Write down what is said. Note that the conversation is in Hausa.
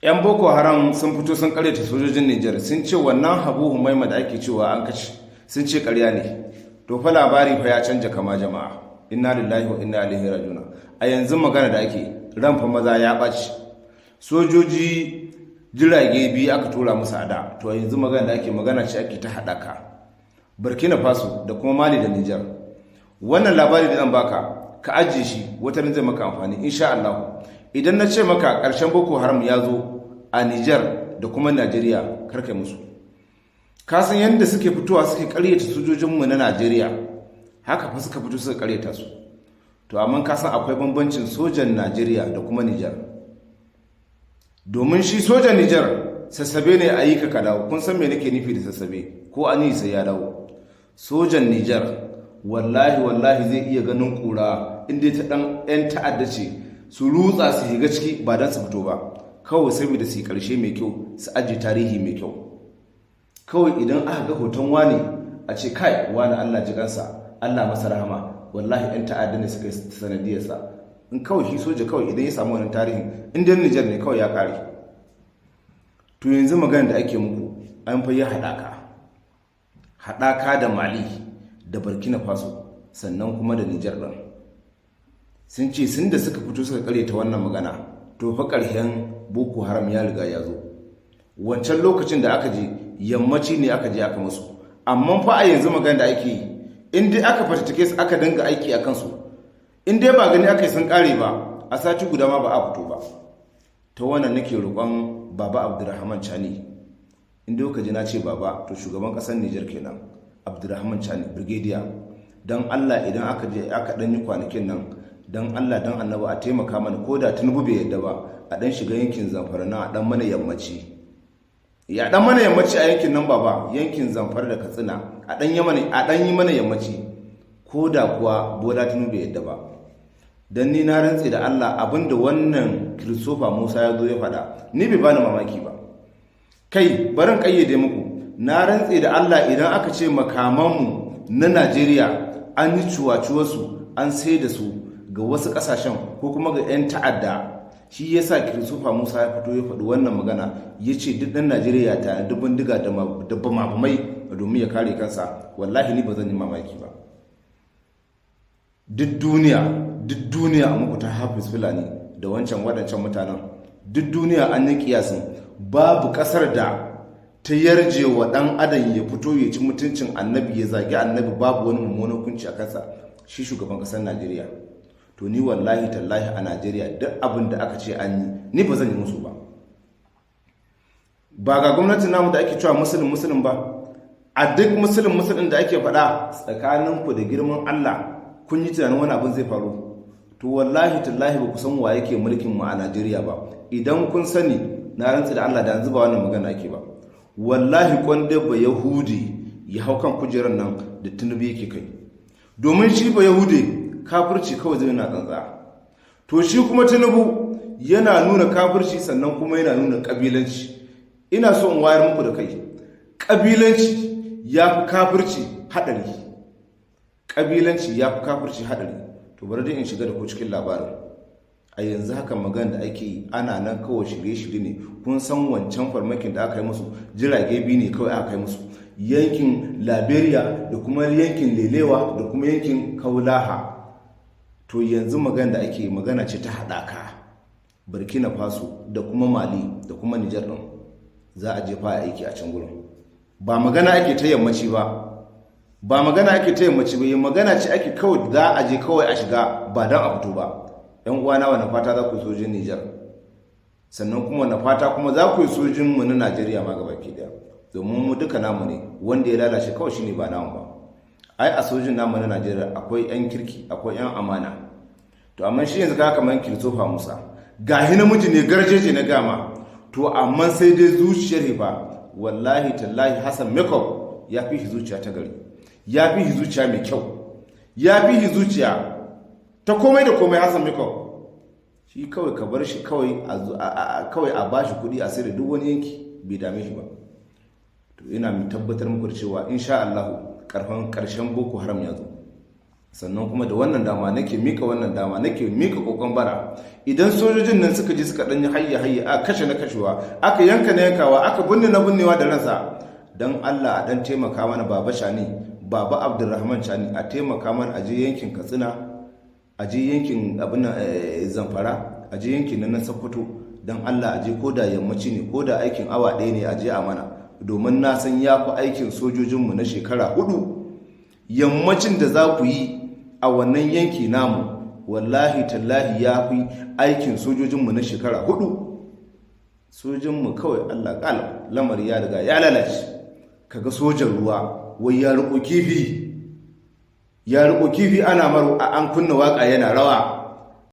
'Yan Boko Haram sun fito sun karyata sojojin Nijar sun ce wannan Habu Humaima da ake cewa an kace sun ce karya ne. To fa labari fa ya canja kama jama'a. Inna lillahi wa inna ilaihi raji'un. A yanzu magana da ake ran fa maza ya ɓaci. Sojoji jirage biyu aka tura musu a da. To yanzu magana da ake magana ce ake ta haɗaka. Burkina Faso da kuma Mali da Nijar. Wannan labari da zan baka ka ajiye shi wata zai maka amfani insha Allah. Idan na ce maka ƙarshen Boko Haram ya zo a Nijar da kuma Najeriya karkai musu. Ka san yadda suke fitowa suke karyata sojojinmu na Najeriya, haka fa suka fito suka karyata su. To amma ka san akwai bambancin sojan Najeriya da kuma Nijar. Domin shi sojan Nijar sassabe ne a yi ka dawo. Kun san me nake nufi da sassabe ko an yi sai ya dawo. Sojan Nijar wallahi zai iya ganin kura inda ta dan 'yan ta'adda ce su rutsa su shiga ciki ba don su fito ba. Kawai saboda su yi ƙarshe mai kyau su ajiye tarihi mai kyau. Kawai idan aka ga hoton wani a ce kai wani Allah ji kansa Allah masa rahama wallahi 'yan ta'adda ne suka yi sanadiyarsa. In kawai shi soja kawai idan ya samu wani tarihin inda Nijar ne kawai ya kare. To yanzu magana da ake muku an fa yi haɗaka da Mali da Burkina Faso sannan kuma da Nijar ɗin. Sun ce sun da suka fito suka karyata wannan magana to fa ƙarshen Boko Haram ya riga ya zo. Wancan lokacin da aka je yammaci ne aka je aka musu, amma fa a yanzu magana da ake yi in dai aka fatattake su aka dinga aiki a kansu, in dai ba gani aka yi sun kare ba a sati guda ma ba a fito ba. Ta wannan nake roƙon Baba Abdurrahman Chani, in dai ka ji na ce baba to shugaban ƙasar Nijar kenan Abdurrahman Chani brigadier, dan Allah idan aka je aka dan yi kwanakin nan dan Allah dan Annabi a taimaka mana ko da Tinubu bai yadda ba a dan shiga yankin Zamfara na a dan mana yammaci. Ya dan mana yammaci a yankin nan baba, yankin Zamfara da Katsina a dan yi mana yammaci ko da kuwa Bola Tinubu bai yadda ba. Dan ni na rantse da Allah abinda wannan Christopher Musa ya zo ya faɗa ni bai bani mamaki ba. Kai barin kayyade muku, na rantse da Allah idan aka ce makamanmu na Najeriya an yi ciwaciwarsu an sai da su ga wasu kasashen ko kuma ga 'yan ta'adda, shi yasa Christopher Musa ya fito ya faɗi wannan magana ya ce duk ɗan Najeriya ta dubin diga da mabamai domin ya kare kansa. Wallahi ni ba zan yi mamaki ba. Duk duniya a muku ta Hafiz Fulani da wancan waɗancan mutanen, duk duniya an yi kiyasin babu ƙasar da ta yarje wa ɗan adam ya fito ya ci mutuncin annabi ya zagi annabi babu wani mummunan hukunci a kansa shi shugaban ƙasar Najeriya. To ni wallahi tallahi a Najeriya duk abin da aka ce an yi ni ba zan yi musu ba. Ba ga gwamnatin namu da ake cewa musulun ba, a duk musulun da ake faɗa tsakaninku da girman Allah kun yi tunanin wani abin zai faru. To wallahi tallahi ba ku san wa yake mulkin mu a Najeriya ba. Idan kun sani na rantsi da Allah da yanzu ba wannan magana ake ba. Wallahi kwanda ba Yahudi ya hau kan kujerar nan da Tinubu yake kai. Domin shi ba Yahudi kafirci kawai zai na tsantsa. To shi kuma Tinubu yana nuna kafirci sannan kuma yana nuna kabilanci. Ina so in wayar muku da kai. Kabilanci ya fi kafirci hadari. Kabilanci ya fi kafirci hadari. To bari dai in shiga da ku cikin labarin. A yanzu haka magana da ake yi ana nan kawai shirye-shirye ne. Kun san wancan farmakin da aka yi musu jirage biyu ne kawai aka yi musu. Yankin Liberia da kuma yankin Lelewa da kuma yankin Kaulaha. To yanzu magana da ake magana ce ta haɗaka Burkina Faso da kuma Mali da kuma Nijar ɗin za a jefa aiki a can gurin. Ba magana ake ta yammaci ba, magana ce ake kawai za a je kawai a shiga ba don a fito ba. Yan uwana wani fata za ku yi sojin Nijar, sannan kuma wani fata kuma za ku yi sojin mu na Najeriya ma gaba ke daya, domin mu duka namu ne, wanda ya lalace kawai shine ba namu ba. Ai a sojin namu na Najeriya akwai 'yan kirki akwai 'yan amana. To amma shi yanzu ka kamar Christopher Musa gahi namiji ne garjeje na gama, to amma sai dai zuciyar ba wallahi tallahi Hassan Makeup ya fi shi zuciya ta gari, ya fi shi zuciya mai kyau, ya fi shi zuciya ta komai da komai. Hassan Makeup shi kawai ka bar shi kawai a bashi kuɗi a sai da duk wani yanki bai dame shi ba. To ina mai tabbatar muku da cewa insha Allah ƙarshen Boko Haram ya zo. sannan kuma da wannan dama nake mika kokon bara idan sojojin nan suka ji suka danyi hayya a kashe na kashewa, aka yanka na yankawa, aka binne na binnewa da ransa, dan Allah a dan taimaka mana baba Shani, baba Abdulrahman Shani, a taimaka mana aje yankin Katsina, aje yankin abin Zamfara, aje yankin nan Sokoto, dan Allah aje ko da yammaci ne, ko da aikin awa ɗaya ne aje a mana, domin na san ya fi aikin sojojinmu na shekara 4 yammacin da za ku yi a wannan yanki namu, wallahi tallahi ya fi aikin sojojinmu na shekara 4. sojinmu kawai Allah ƙalam lamari ya riga ya lalace. Kaga sojan ruwa wai ya riko kifi ana maru an kunna waka yana rawa